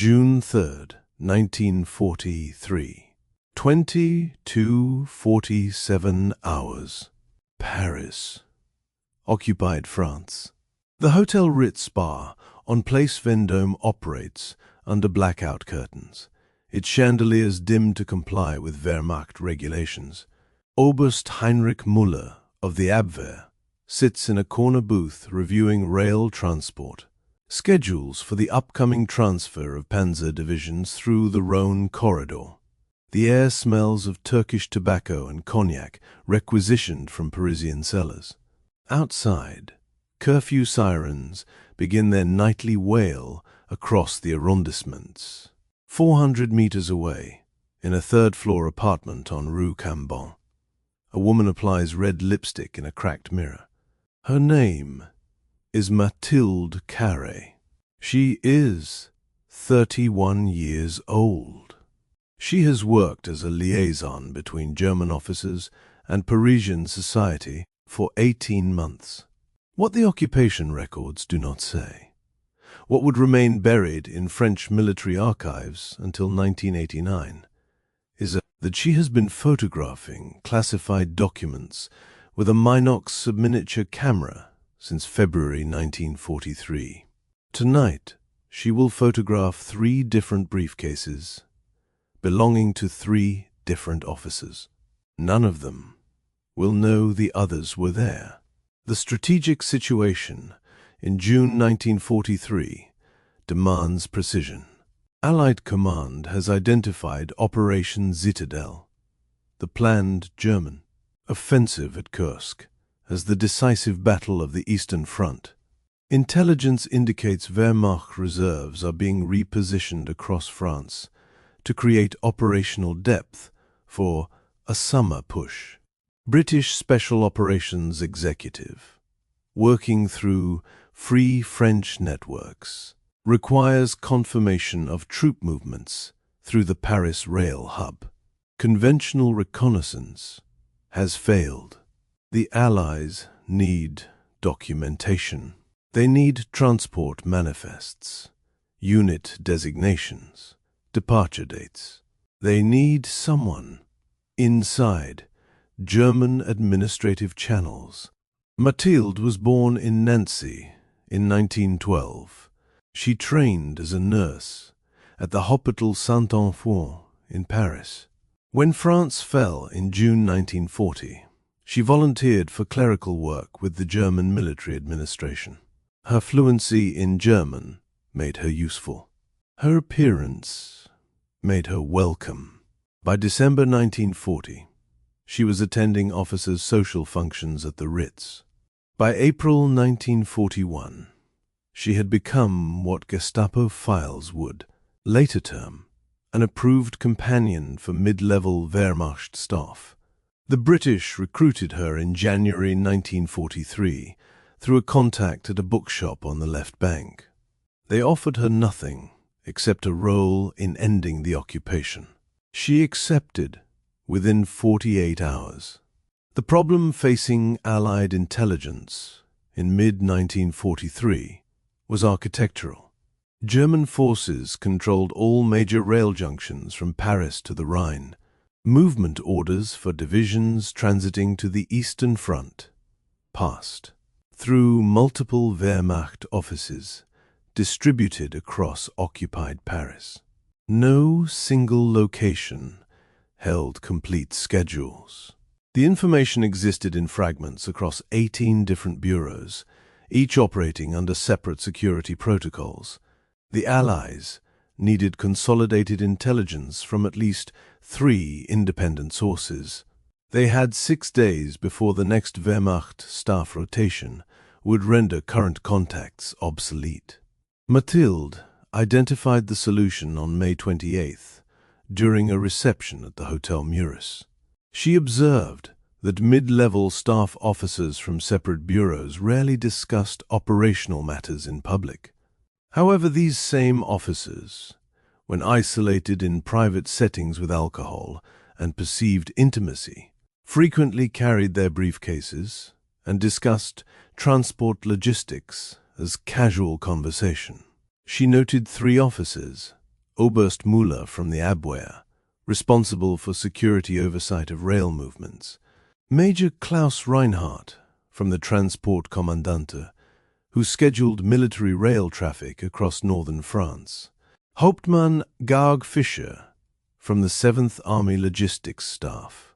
June 3rd, 1943. 22:47 hours. Paris. Occupied France. The Hotel Ritz bar on Place Vendôme operates under blackout curtains, its chandeliers dimmed to comply with Wehrmacht regulations. Oberst Heinrich Müller of the Abwehr sits in a corner booth reviewing rail transport, schedules for the upcoming transfer of Panzer divisions through the Rhône corridor. The air smells of Turkish tobacco and cognac requisitioned from Parisian cellars. Outside, curfew sirens begin their nightly wail across the arrondissements. 400 meters away, in a third-floor apartment on Rue Cambon, a woman applies red lipstick in a cracked mirror. Her name is Mathilde Carré. She is 31 years old. She has worked as a liaison between German officers and Parisian society for 18 months. What the occupation records do not say, what would remain buried in French military archives until 1989, is that she has been photographing classified documents with a Minox subminiature camera since February 1943. Tonight, she will photograph 3 different briefcases belonging to 3 different officers. None of them will know the others were there. The strategic situation in June 1943 demands precision. Allied command has identified Operation Citadel, the planned German offensive at Kursk, as the decisive battle of the Eastern Front. Intelligence indicates Wehrmacht reserves are being repositioned across France to create operational depth for a summer push. British Special Operations Executive, working through Free French networks, requires confirmation of troop movements through the Paris rail hub. Conventional reconnaissance has failed. The Allies need documentation. They need transport manifests, unit designations, departure dates. They need someone inside German administrative channels. Mathilde was born in Nancy in 1912. She trained as a nurse at the Hôpital Saint-Antoine in Paris. When France fell in June 1940, she volunteered for clerical work with the German military administration. Her fluency in German made her useful. Her appearance made her welcome. By December 1940, she was attending officers' social functions at the Ritz. By April 1941, she had become what Gestapo files would, later term, an approved companion for mid-level Wehrmacht staff. The British recruited her in January 1943 through a contact at a bookshop on the left bank. They offered her nothing except a role in ending the occupation. She accepted within 48 hours. The problem facing Allied intelligence in mid-1943 was architectural. German forces controlled all major rail junctions from Paris to the Rhine. Movement orders for divisions transiting to the Eastern Front passed through multiple Wehrmacht offices distributed across occupied Paris. No single location held complete schedules. The information existed in fragments across 18 different bureaus, each operating under separate security protocols. The Allies needed consolidated intelligence from at least 3 independent sources. They had 6 days before the next Wehrmacht staff rotation would render current contacts obsolete. Mathilde identified the solution on May 28th during a reception at the Hotel Ritz. She observed that mid-level staff officers from separate bureaus rarely discussed operational matters in public. However, these same officers, when isolated in private settings with alcohol and perceived intimacy, frequently carried their briefcases and discussed transport logistics as casual conversation. She noted 3 officers Oberst Müller from the Abwehr, responsible for security oversight of rail movements, Major Klaus Reinhardt from the Transport Kommandante, who scheduled military rail traffic across northern France, Hauptmann Georg Fischer from the 7th Army Logistics Staff,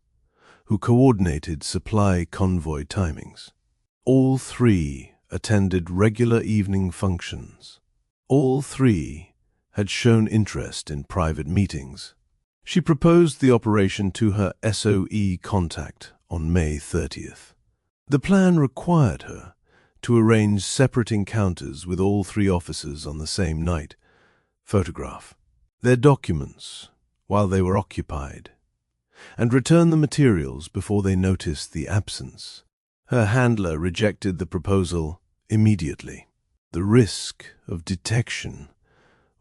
who coordinated supply convoy timings. All three attended regular evening functions. All three had shown interest in private meetings. She proposed the operation to her SOE contact on May 30th. The plan required her to arrange separate encounters with all three officers on the same night, photograph their documents while they were occupied, and return the materials before they noticed the absence. Her handler rejected the proposal immediately. The risk of detection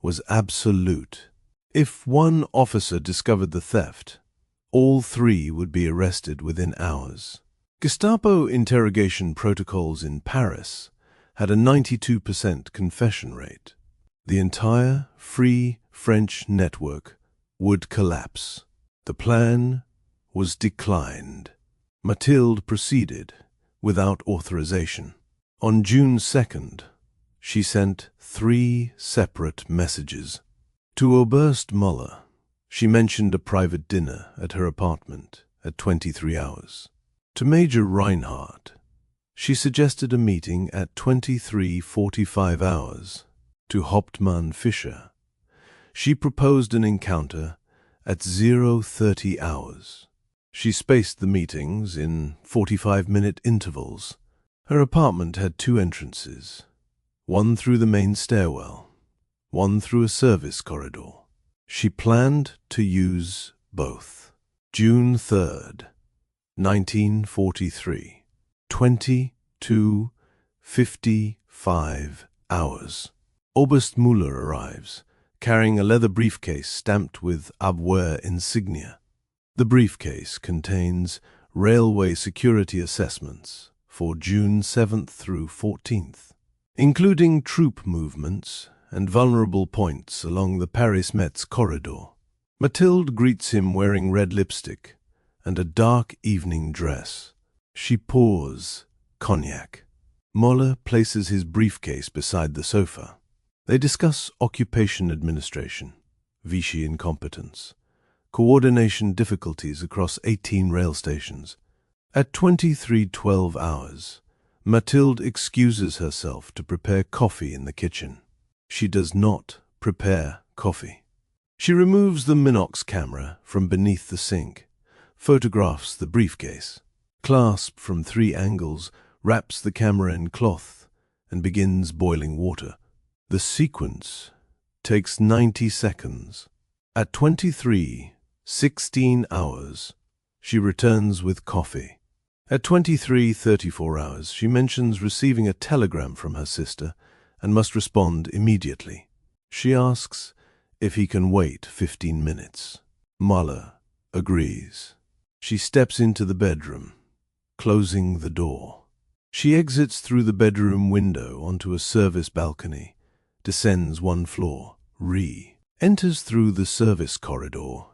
was absolute. If one officer discovered the theft, all three would be arrested within hours. Gestapo interrogation protocols in Paris had a 92% confession rate. The entire Free French network would collapse. The plan was declined. Mathilde proceeded without authorization. On June 2nd, she sent 3 separate messages. To Oberst Müller, she mentioned a private dinner at her apartment at 23 hours. To Major Reinhardt, she suggested a meeting at 23:45 hours. To Hauptmann Fischer, she proposed an encounter at 0:30 hours. She spaced the meetings in 45-minute intervals. Her apartment had 2 entrances, one through the main stairwell, one through a service corridor. She planned to use both. June 3rd, 1943, 22:55 hours. Oberst Müller arrives, carrying a leather briefcase stamped with Abwehr insignia. The briefcase contains railway security assessments for June 7th through 14th, including troop movements and vulnerable points along the Paris-Metz corridor. Mathilde greets him wearing red lipstick and a dark evening dress. She pours cognac. Müller places his briefcase beside the sofa. They discuss occupation administration, Vichy incompetence, coordination difficulties across 18 rail stations. At 23:12 hours, Mathilde excuses herself to prepare coffee in the kitchen. She does not prepare coffee. She removes the Minox camera from beneath the sink, photographs the briefcase, clasped from 3 angles, wraps the camera in cloth, and begins boiling water. The sequence takes 90 seconds. At 23:16 hours, she returns with coffee. At 23:34 hours, she mentions receiving a telegram from her sister and must respond immediately. She asks if he can wait 15 minutes. Müller agrees. She steps into the bedroom, closing the door. She exits through the bedroom window onto a service balcony, descends 1 floor, enters through the service corridor,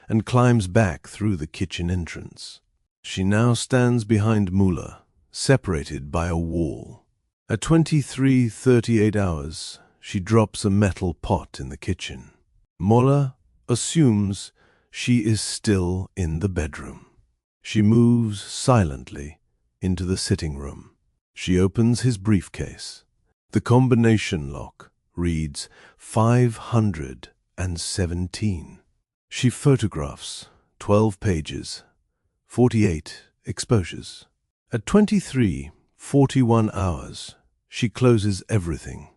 and climbs back through the kitchen entrance. She now stands behind Müller, separated by a wall. At 23:38 hours, she drops a metal pot in the kitchen. Müller assumes she is still in the bedroom. She moves silently into the sitting room. She opens his briefcase. The combination lock reads 517. She photographs 12 pages, 48 exposures. At 23:41 hours, she closes everything,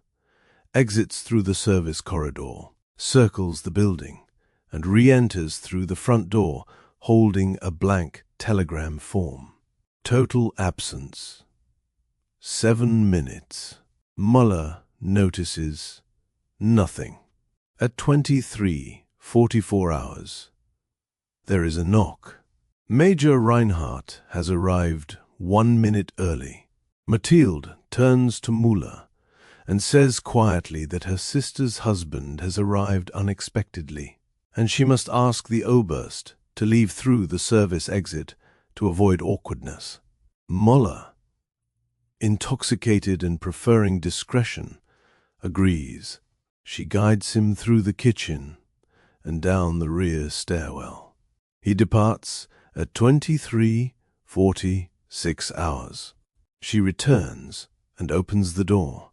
exits through the service corridor, circles the building, and re-enters through the front door holding a blank telegram form. Total absence 7 minutes. Müller notices nothing. At 23:44 hours, there is a knock. Major Reinhardt has arrived 1 minute early. Mathilde turns to Müller and says quietly that her sister's husband has arrived unexpectedly, and she must ask the Oberst to leave through the service exit to avoid awkwardness. Müller, intoxicated and preferring discretion, agrees. She guides him through the kitchen and down the rear stairwell. He departs at 23:46 hours. She returns and opens the door.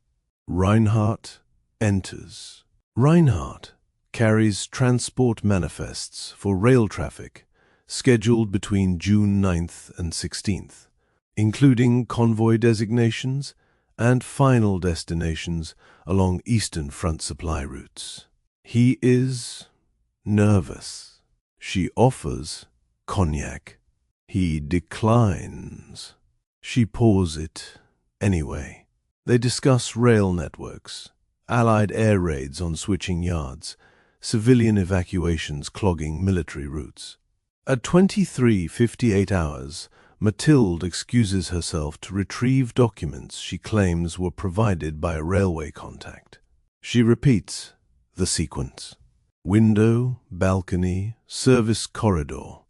Reinhardt enters. Reinhardt carries transport manifests for rail traffic scheduled between June 9th and 16th, including convoy designations and final destinations along Eastern Front supply routes. He is nervous. She offers cognac. He declines. She pours it anyway. They discuss rail networks, Allied air raids on switching yards, civilian evacuations clogging military routes. At 23:58 hours, Mathilde excuses herself to retrieve documents she claims were provided by a railway contact. She repeats the sequence: window, balcony, service corridor,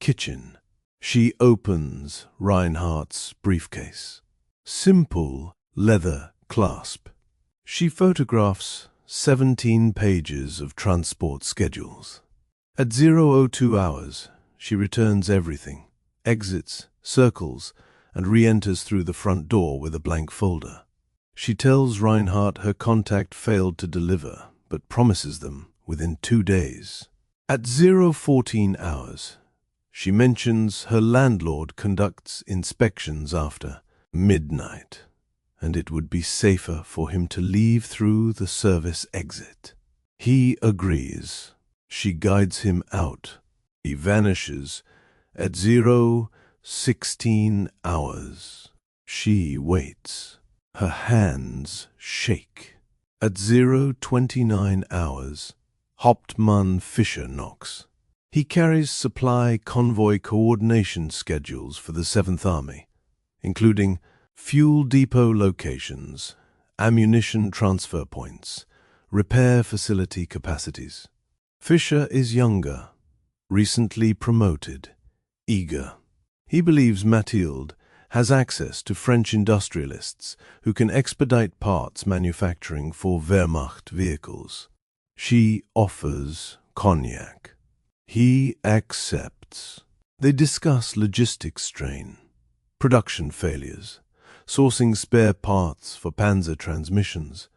kitchen. She opens Reinhardt's briefcase. Simple leather clasp. She photographs 17 pages of transport schedules. At 0:02 hours, she returns everything, exits, circles, and re-enters through the front door with a blank folder. She tells Reinhardt her contact failed to deliver, but promises them within 2 days. At 0:14 hours, she mentions her landlord conducts inspections after midnight, and it would be safer for him to leave through the service exit. He agrees. She guides him out. He vanishes at 0:16 hours. She waits. Her hands shake. At 0:29 hours, Hauptmann Fischer knocks. He carries supply convoy coordination schedules for the 7th Army, including fuel depot locations, ammunition transfer points, repair facility capacities. Fischer is younger, recently promoted, eager. He believes Mathilde has access to French industrialists who can expedite parts manufacturing for Wehrmacht vehicles. She offers cognac. He accepts. They discuss logistics strain, production failures, sourcing spare parts for Panzer transmissions.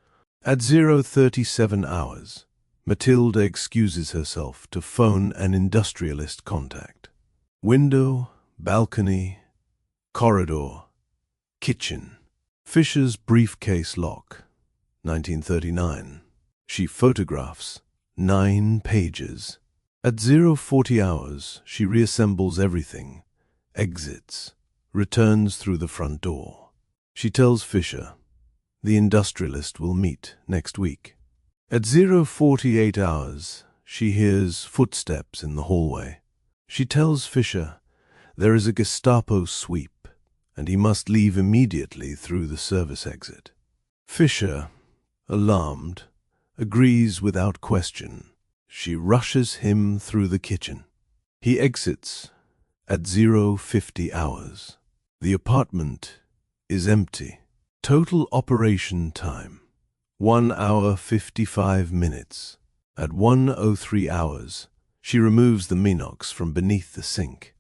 At 0:37 hours, Mathilde excuses herself to phone an industrialist contact. Window, balcony, corridor, kitchen. Fischer's briefcase lock, 1939. She photographs 9 pages. At 0:40 hours, she reassembles everything, exits, returns through the front door. She tells Fischer the industrialist will meet next week. At 0:48 hours, she hears footsteps in the hallway. She tells Fischer there is a Gestapo sweep, and he must leave immediately through the service exit. Fischer, alarmed, agrees without question. She rushes him through the kitchen. He exits at 0:50 hours. The apartment is empty. Total operation time, 1 hour 55 minutes. At 1:03 hours, she removes the Minox from beneath the sink.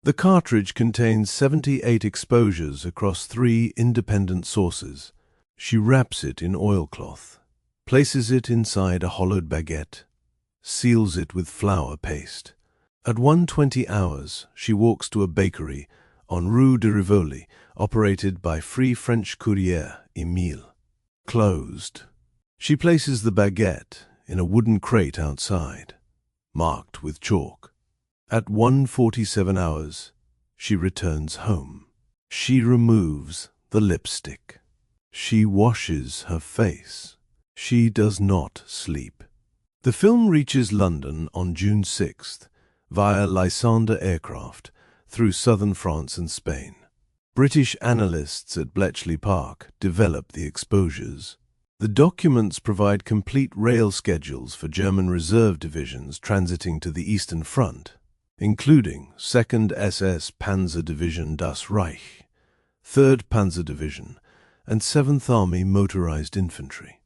The cartridge contains 78 exposures across 3 independent sources. She wraps it in oilcloth, places it inside a hollowed baguette, seals it with flour paste. At 1:20 hours, she walks to a bakery on Rue de Rivoli, operated by Free French Courrier Emile. Closed. She places the baguette in a wooden crate outside, marked with chalk. At 1:47 hours, she returns home. She removes the lipstick. She washes her face. She does not sleep. The film reaches London on June 6th via Lysander aircraft through southern France and Spain. British analysts at Bletchley Park develop the exposures. The documents provide complete rail schedules for German reserve divisions transiting to the Eastern Front, including 2nd SS Panzer Division Das Reich, 3rd Panzer Division, and 7th Army Motorized Infantry.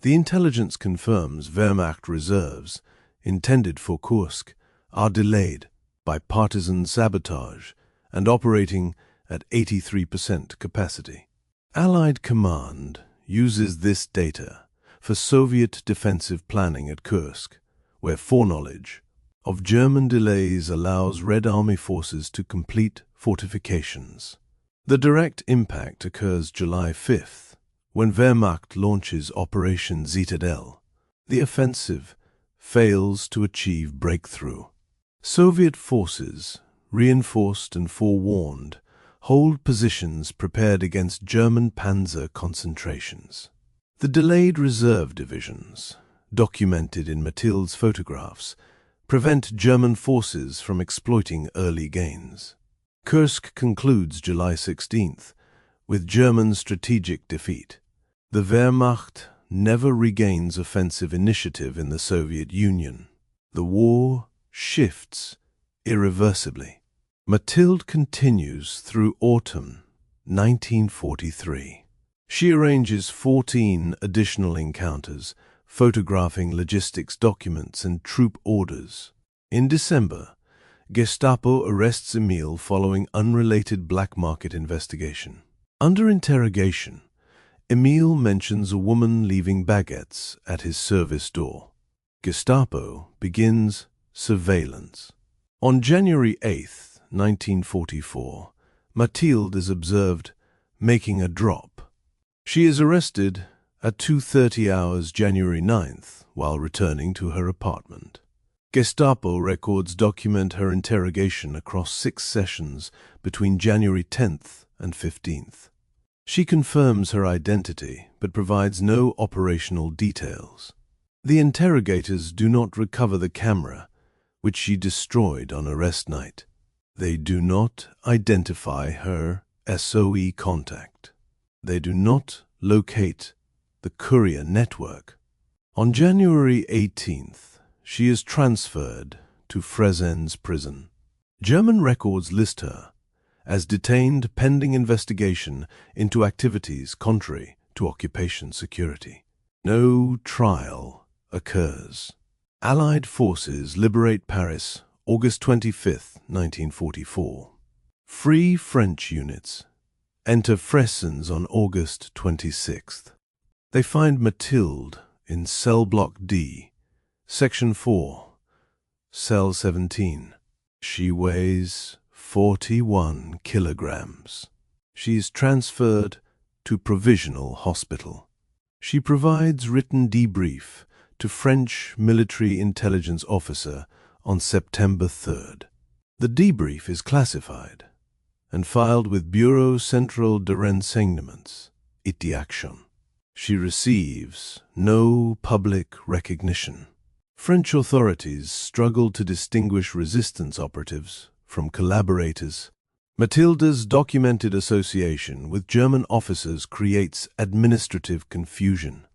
The intelligence confirms Wehrmacht reserves, intended for Kursk, are delayed by partisan sabotage and operating at 83% capacity. Allied command uses this data for Soviet defensive planning at Kursk, where foreknowledge of German delays allows Red Army forces to complete fortifications. The direct impact occurs July 5th, when Wehrmacht launches Operation Zitadelle. The offensive fails to achieve breakthrough. Soviet forces, reinforced and forewarned, hold positions prepared against German Panzer concentrations. The delayed reserve divisions, documented in Mathilde's photographs, prevent German forces from exploiting early gains. Kursk concludes July 16th with German strategic defeat. The Wehrmacht never regains offensive initiative in the Soviet Union. The war shifts irreversibly. Mathilde continues through autumn 1943. She arranges 14 additional encounters, photographing logistics documents and troop orders. In December, Gestapo arrests Emil following unrelated black market investigation. Under interrogation, Emil mentions a woman leaving baguettes at his service door. Gestapo begins surveillance. On January 8th, 1944, Mathilde is observed making a drop. She is arrested at 2:30 hours January 9th while returning to her apartment. Gestapo records document her interrogation across 6 sessions between January 10th and 15th. She confirms her identity but provides no operational details. The interrogators do not recover the camera, which she destroyed on arrest night. They do not identify her SOE contact. They do not locate the courier network. On January 18th, she is transferred to Frezens prison. German records list her as detained pending investigation into activities contrary to occupation security. No trial occurs. Allied forces liberate Paris August 25, 1944. Free French units enter Frezens on August 26th. They find Mathilde in cell block D, section 4, cell 17. She weighs 41 kilograms. She is transferred to provisional hospital. She provides written debrief to French military intelligence officer on September 3rd. The debrief is classified and filed with Bureau Central de Renseignements, Seduction. She receives no public recognition. French authorities struggle to distinguish resistance operatives from collaborators. Mathilde's documented association with German officers creates administrative confusion.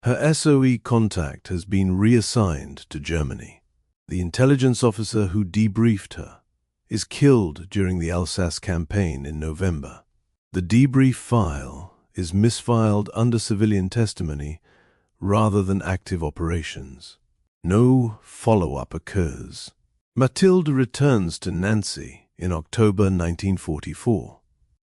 Her SOE contact has been reassigned to Germany. The intelligence officer who debriefed her is killed during the Alsace campaign in November. The debrief file is misfiled under civilian testimony rather than active operations. No follow-up occurs. Mathilde returns to Nancy in October 1944.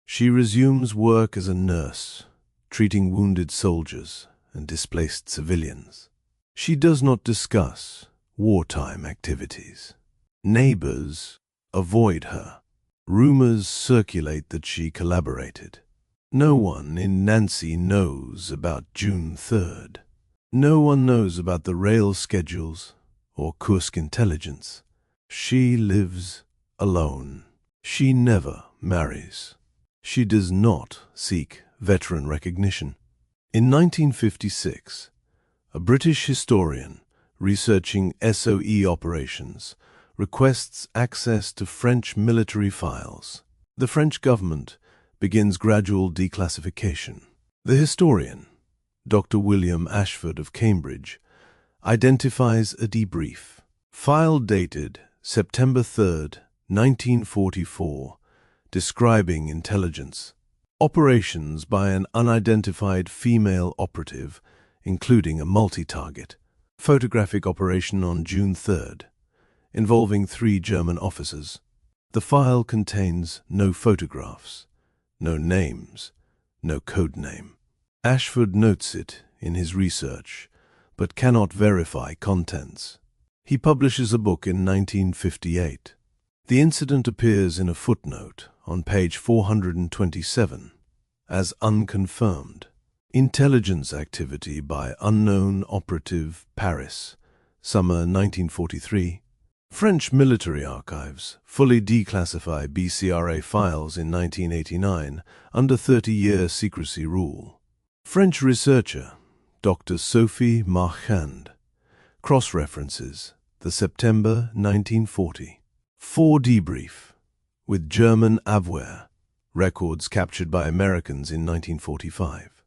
She resumes work as a nurse, treating wounded soldiers and displaced civilians. She does not discuss wartime activities. Neighbors avoid her. Rumors circulate that she collaborated. No one in Nancy knows about June 3rd. No one knows about the rail schedules or Kursk intelligence. She lives alone. She never marries. She does not seek veteran recognition. In 1956, a British historian researching SOE operations requests access to French military files. The French government begins gradual declassification. The historian, Dr. William Ashford of Cambridge, identifies a debrief. File dated September 3rd, 1944, describing intelligence. Operations by an unidentified female operative, including a multi-target. Photographic operation on June 3rd, involving 3 German officers. The file contains no photographs, no names, no code name. Ashford notes it in his research, but cannot verify contents. He publishes a book in 1958. The incident appears in a footnote on page 427 as unconfirmed. Intelligence activity by unknown operative, Paris, summer 1943. French military archives fully declassify BCRA files in 1989 under 30-year secrecy rule. French researcher Dr. Sophie Marchand cross-references the September 1940 debrief with German Abwehr records captured by Americans in 1945.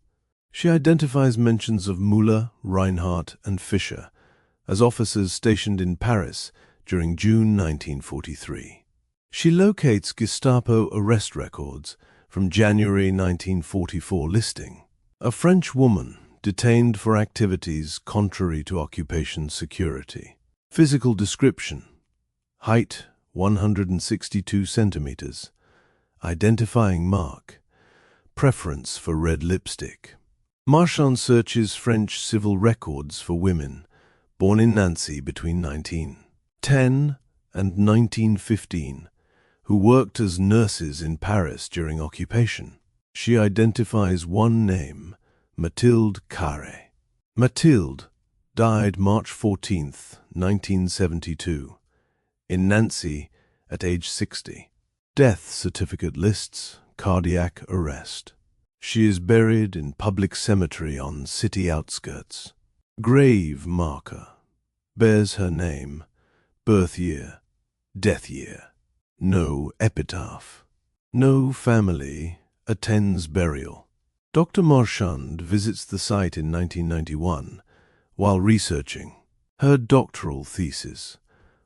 She identifies mentions of Müller, Reinhardt, and Fischer as officers stationed in Paris during June 1943. She locates Gestapo arrest records from January 1944 listing a French woman detained for activities contrary to occupation security. Physical description: height 162 centimeters, identifying mark, preference for red lipstick. Marchand searches French civil records for women born in Nancy between 1910 and 1915 who worked as nurses in Paris during occupation. She identifies one name, Mathilde Carré. Mathilde died March 14, 1972, in Nancy at age 60. Death certificate lists cardiac arrest. She is buried in public cemetery on city outskirts. Grave marker bears her name, birth year, death year. No epitaph. No family attends burial. Dr. Marchand visits the site in 1991 while researching her doctoral thesis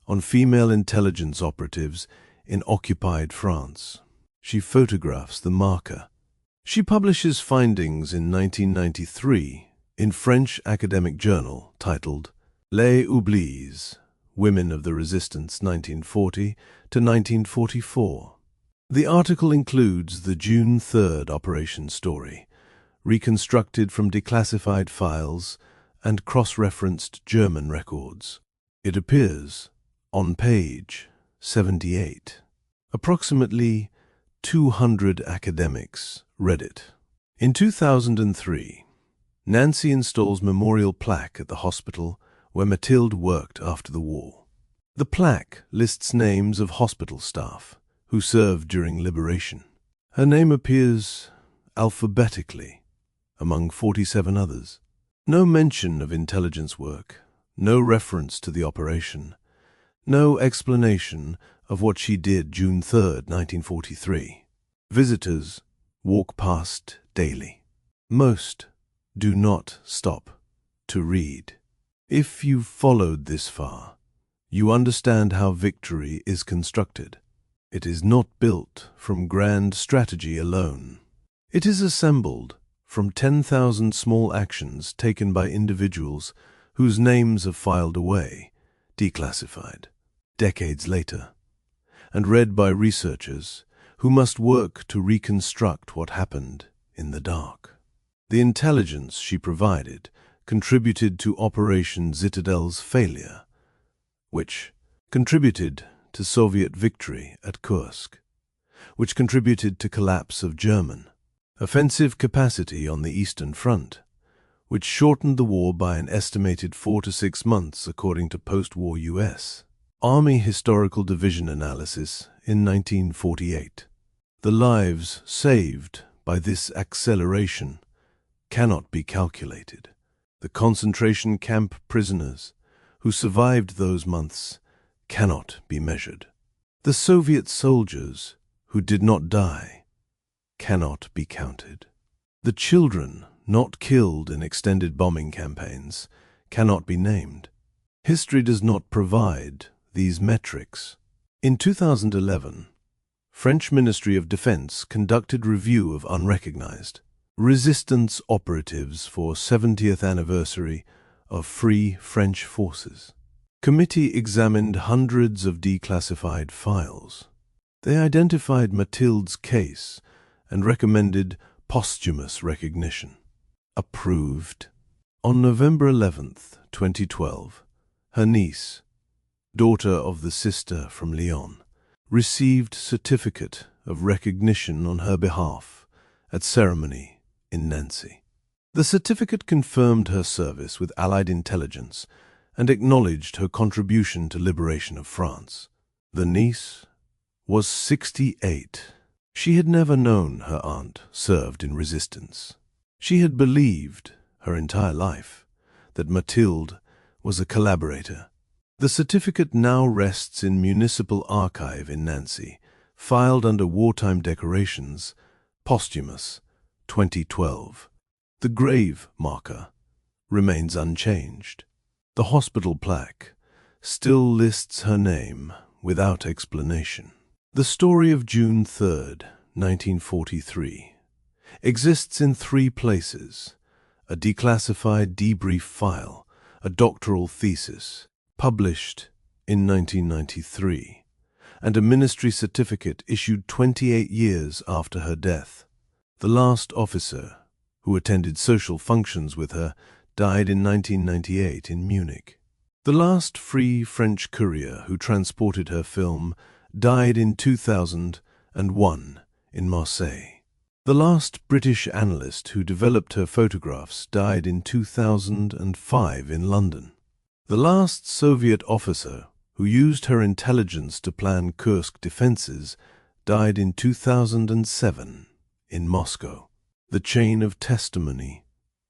on female intelligence operatives in occupied France. She photographs the marker. She publishes findings in 1993 in French academic journal titled Les Oublis, Women of the Resistance 1940 to 1944. The article includes the June 3rd operation story, reconstructed from declassified files and cross-referenced German records. It appears on page 78. Approximately 200 academics read it. In 2003, Nancy installs memorial plaque at the hospital where Mathilde worked after the war. The plaque lists names of hospital staff who served during liberation. Her name appears alphabetically among 47 others. No mention of intelligence work, no reference to the operation, no explanation of what she did June 3rd, 1943. Visitors walk past daily. Most do not stop to read. If you've followed this far, you understand how victory is constructed. It is not built from grand strategy alone. It is assembled from 10,000 small actions taken by individuals whose names are filed away, declassified, decades later, and read by researchers who must work to reconstruct what happened in the dark. The intelligence she provided contributed to Operation Citadel's failure, which contributed to Soviet victory at Kursk, which contributed to collapse of German offensive capacity on the Eastern Front, which shortened the war by an estimated 4 to 6 months according to post-war U.S. Army Historical Division analysis in 1948. The lives saved by this acceleration cannot be calculated. The concentration camp prisoners who survived those months cannot be measured. The Soviet soldiers who did not die cannot be counted. The children not killed in extended bombing campaigns, cannot be named. History does not provide these metrics. In 2011, French Ministry of Defense conducted review of unrecognized resistance operatives for 70th anniversary of Free French Forces. Committee examined hundreds of declassified files. They identified Mathilde's case and recommended posthumous recognition. Approved. On November 11, 2012, her niece, daughter of the sister from Lyon, received certificate of recognition on her behalf at ceremony in Nancy. The certificate confirmed her service with Allied intelligence and acknowledged her contribution to liberation of France. The niece was 68. She had never known her aunt served in resistance. She had believed her entire life that Mathilde was a collaborator. The certificate now rests in Municipal Archive in Nancy, filed under Wartime Decorations, posthumous, 2012. The grave marker remains unchanged. The hospital plaque still lists her name without explanation. The story of June 3, 1943, exists in 3 places: a declassified debrief file, a doctoral thesis, published in 1993, and a ministry certificate issued 28 years after her death. The last officer who attended social functions with her died in 1998 in Munich. The last free French courier who transported her film died in 2001 in Marseille. The last British analyst who developed her photographs died in 2005 in London. The last Soviet officer who used her intelligence to plan Kursk defenses died in 2007 in Moscow. The chain of testimony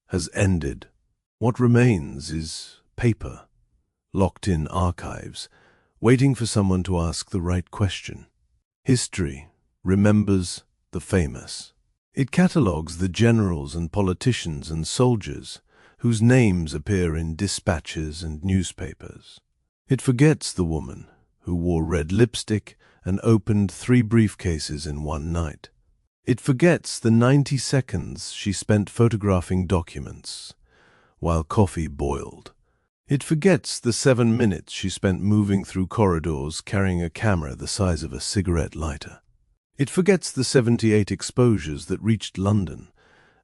has ended. What remains is paper, locked in archives, waiting for someone to ask the right question. History remembers the famous. It catalogues the generals and politicians and soldiers whose names appear in dispatches and newspapers. It forgets the woman who wore red lipstick and opened 3 briefcases in one night. It forgets the 90 seconds she spent photographing documents while coffee boiled. It forgets the 7 minutes she spent moving through corridors carrying a camera the size of a cigarette lighter. It forgets the 78 exposures that reached London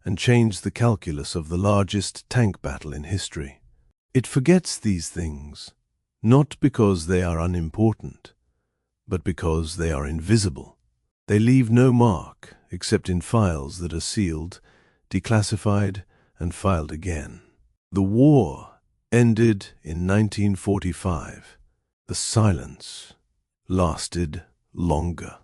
and changed the calculus of the largest tank battle in history. It forgets these things, not because they are unimportant, but because they are invisible. They leave no mark except in files that are sealed, declassified, and filed again. The war ended in 1945. The silence lasted longer.